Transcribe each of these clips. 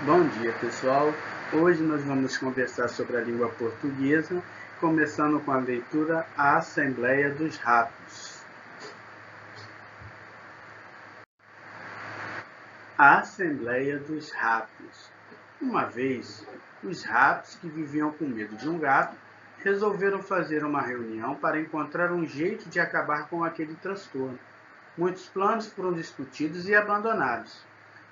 Bom dia, pessoal. Hoje nós vamos conversar sobre a língua portuguesa, começando com a leitura A Assembleia dos Ratos. A Assembleia dos Ratos. Uma vez, os ratos que viviam com medo de um gato resolveram fazer uma reunião para encontrar um jeito de acabar com aquele transtorno. Muitos planos foram discutidos e abandonados.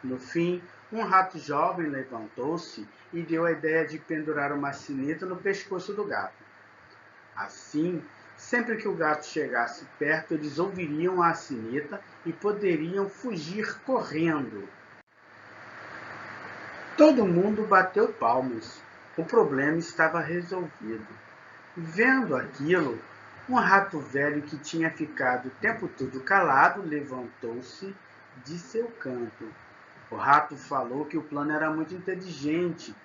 No fim, um rato jovem levantou-se e deu a ideia de pendurar uma sineta no pescoço do gato. Assim, sempre que o gato chegasse perto, eles ouviriam a sineta e poderiam fugir correndo. Todo mundo bateu palmas. O problema estava resolvido. Vendo aquilo, um rato velho que tinha ficado o tempo todo calado levantou-se de seu canto. O rato falou que o plano era muito inteligente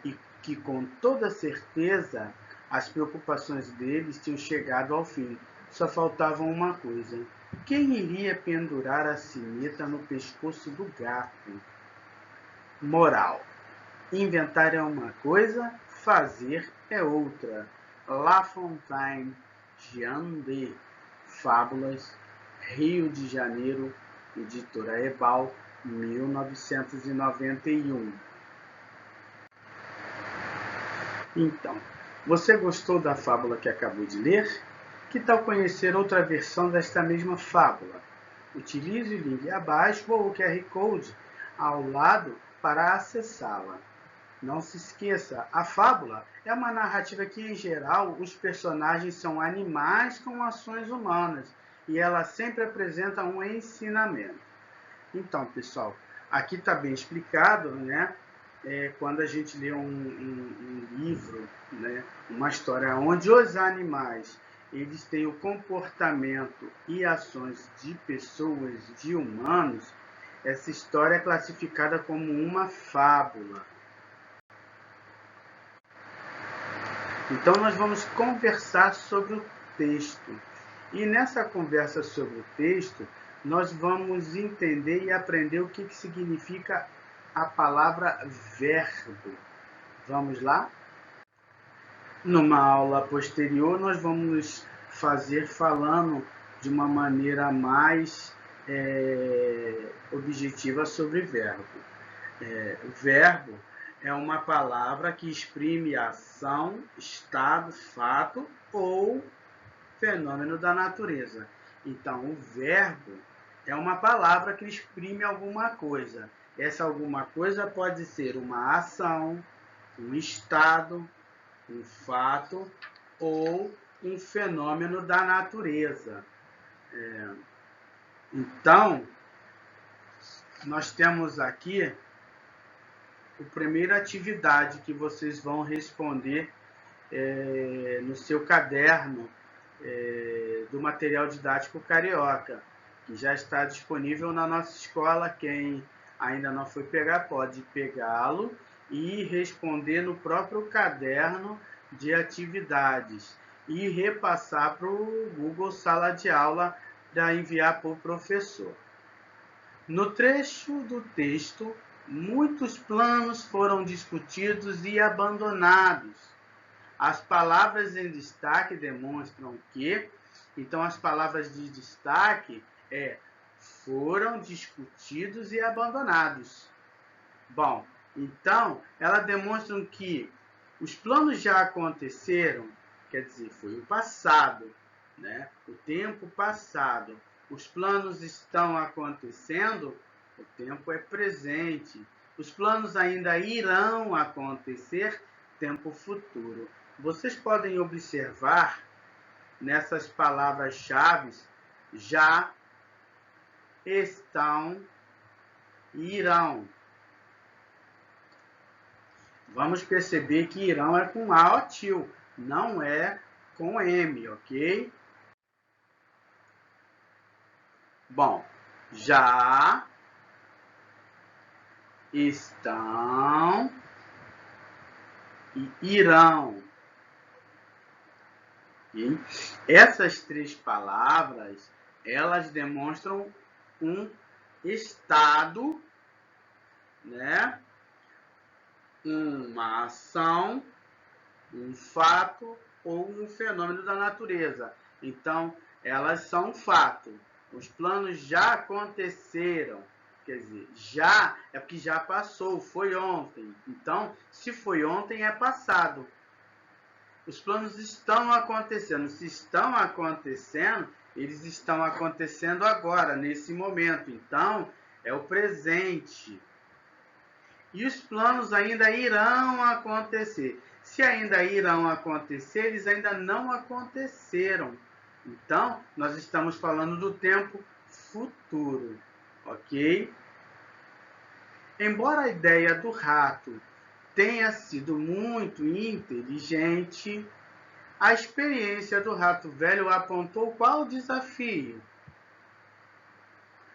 e que, com toda certeza, as preocupações deles tinham chegado ao fim. Só faltava uma coisa: quem iria pendurar a sineta no pescoço do gato? Moral: inventar é uma coisa, fazer é outra. La Fontaine, Jean de Fábulas, Rio de Janeiro, editora Ebal, 1991. Então, você gostou da fábula que acabou de ler? Que tal conhecer outra versão desta mesma fábula? Utilize o link abaixo ou o QR Code ao lado para acessá-la. Não se esqueça, a fábula é uma narrativa que, em geral, os personagens são animais com ações humanas e ela sempre apresenta um ensinamento. Então, pessoal, aqui está bem explicado, né? Quando a gente lê um livro, né, uma história onde os animais eles têm o comportamento e ações de pessoas, de humanos, essa história é classificada como uma fábula. Então, nós vamos conversar sobre o texto. E nessa conversa sobre o texto, nós vamos entender e aprender o que significa a palavra verbo. Vamos lá? Numa aula posterior, nós vamos fazer falando de uma maneira mais objetiva sobre verbo. Verbo é uma palavra que exprime ação, estado, fato ou fenômeno da natureza. Então, o verbo é uma palavra que exprime alguma coisa. Essa alguma coisa pode ser uma ação, um estado, um fato ou um fenômeno da natureza. Então, nós temos aqui a primeira atividade que vocês vão responder no seu caderno do material didático carioca, que já está disponível na nossa escola. Quem ainda não foi pegar, pode pegá-lo e responder no próprio caderno de atividades e repassar para o Google Sala de Aula para enviar para o professor. No trecho do texto, muitos planos foram discutidos e abandonados. As palavras em destaque demonstram que, então as palavras de destaque foram discutidos e abandonados. Bom, então elas demonstram que os planos já aconteceram, quer dizer, foi o passado, né? O tempo passado. Os planos estão acontecendo, o tempo é presente. Os planos ainda irão acontecer, tempo futuro. Vocês podem observar nessas palavras-chave já, estão e irão. Vamos perceber que irão é com A ou tio, não é com M, ok? Bom, já, estão e irão. E essas três palavras, elas demonstram um estado, né? uma ação, um fato ou um fenômeno da natureza. Então, elas são um fato. Os planos já aconteceram. Quer dizer, já é porque já passou, foi ontem. Então, se foi ontem, é passado. Os planos estão acontecendo. Se estão acontecendo, eles estão acontecendo agora, nesse momento. Então, é o presente. E os planos ainda irão acontecer. Se ainda irão acontecer, eles ainda não aconteceram. Então, nós estamos falando do tempo futuro, ok? Embora a ideia do rato tenha sido muito inteligente, a experiência do rato velho apontou qual desafio?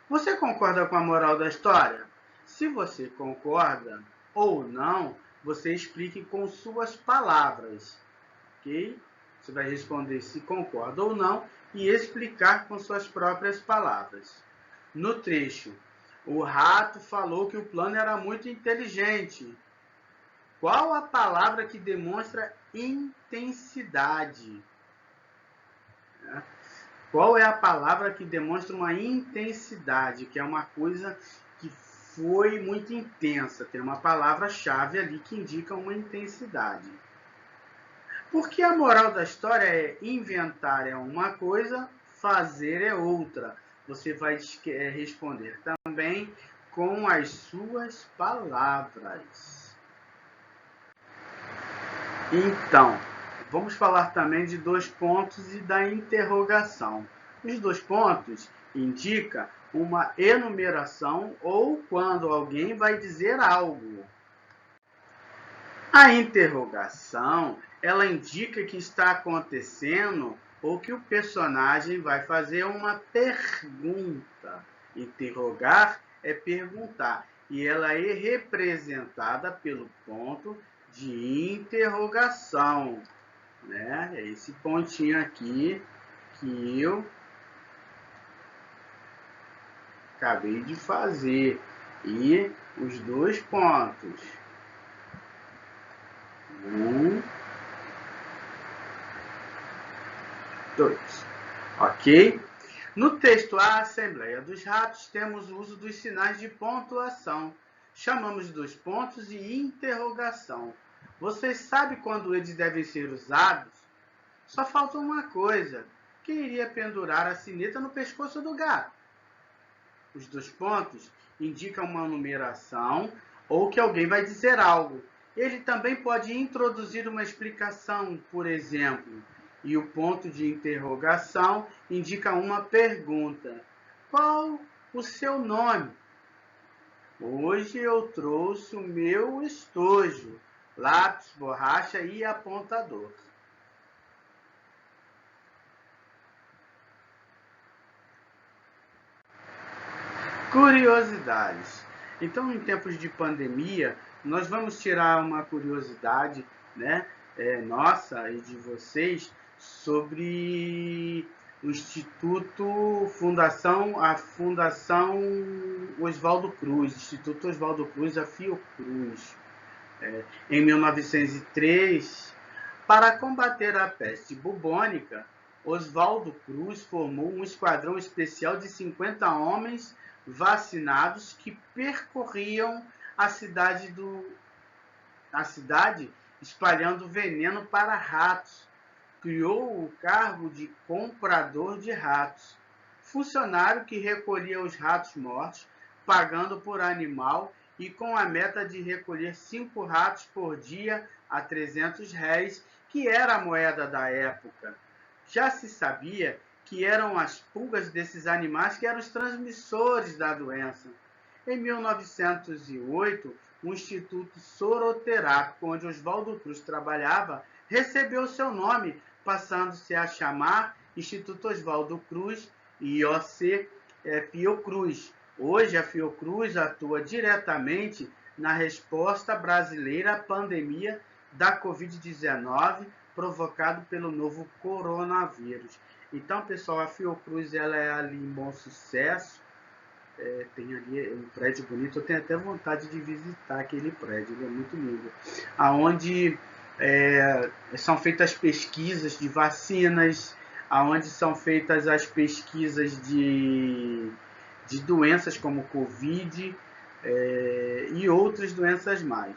Você concorda com a moral da história? Se você concorda ou não, você explique com suas palavras, ok? Você vai responder se concorda ou não e explicar com suas próprias palavras. No trecho, o rato falou que o plano era muito inteligente. Qual a palavra que demonstra intensidade? Qual é a palavra que demonstra uma intensidade, que é uma coisa que foi muito intensa? Tem uma palavra-chave ali que indica uma intensidade. Porque a moral da história é inventar é uma coisa, fazer é outra. Você vai responder também com as suas palavras. Então, vamos falar também de 2 pontos e da interrogação. Os 2 pontos indicam uma enumeração ou quando alguém vai dizer algo. A interrogação, ela indica que está acontecendo ou que o personagem vai fazer uma pergunta. Interrogar é perguntar e ela é representada pelo ponto de interrogação, né? É esse pontinho aqui que eu acabei de fazer. E os 2 pontos. 1, 2. Ok? No texto A Assembleia dos Ratos, temos o uso dos sinais de pontuação. Chamamos 2 pontos de interrogação. Vocês sabem quando eles devem ser usados? Só falta uma coisa. Quem iria pendurar a sineta no pescoço do gato? Os 2 pontos indicam uma numeração ou que alguém vai dizer algo. Ele também pode introduzir uma explicação, por exemplo, e o ponto de interrogação indica uma pergunta. Qual o seu nome? Hoje eu trouxe o meu estojo, lápis, borracha e apontador. Curiosidades. Então, em tempos de pandemia, nós vamos tirar uma curiosidade, né, nossa e de vocês sobre o Instituto a Fundação Oswaldo Cruz, Instituto Oswaldo Cruz, a Fiocruz. Em 1903, para combater a peste bubônica, Oswaldo Cruz formou um esquadrão especial de 50 homens vacinados que percorriam a cidade espalhando veneno para ratos. Criou o cargo de comprador de ratos, funcionário que recolhia os ratos mortos, pagando por animal e com a meta de recolher 5 ratos por dia a 300 réis, que era a moeda da época. Já se sabia que eram as pulgas desses animais que eram os transmissores da doença. Em 1908, o Instituto Soroterápico, onde Oswaldo Cruz trabalhava, recebeu seu nome, passando-se a chamar Instituto Oswaldo Cruz, IOC Fiocruz. Hoje, a Fiocruz atua diretamente na resposta brasileira à pandemia da Covid-19, provocado pelo novo coronavírus. Então, pessoal, a Fiocruz ela é ali em Bom Sucesso, tem ali um prédio bonito, eu tenho até vontade de visitar aquele prédio, ele é muito lindo. Aonde são feitas pesquisas de vacinas, aonde são feitas as pesquisas de doenças como Covid e outras doenças mais.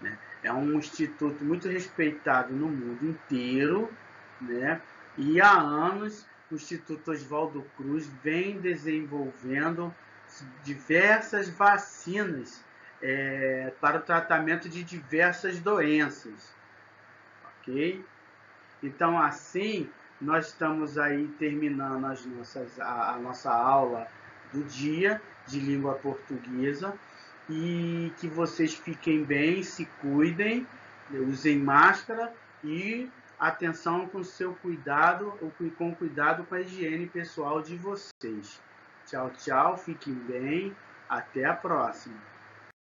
Né? É um instituto muito respeitado no mundo inteiro, né? E há anos o Instituto Oswaldo Cruz vem desenvolvendo diversas vacinas para o tratamento de diversas doenças, ok? Então, assim, nós estamos aí terminando a nossa aula do dia de língua portuguesa e que vocês fiquem bem, se cuidem, usem máscara e atenção com seu cuidado, com cuidado com a higiene pessoal de vocês. Tchau, tchau, fiquem bem, até a próxima.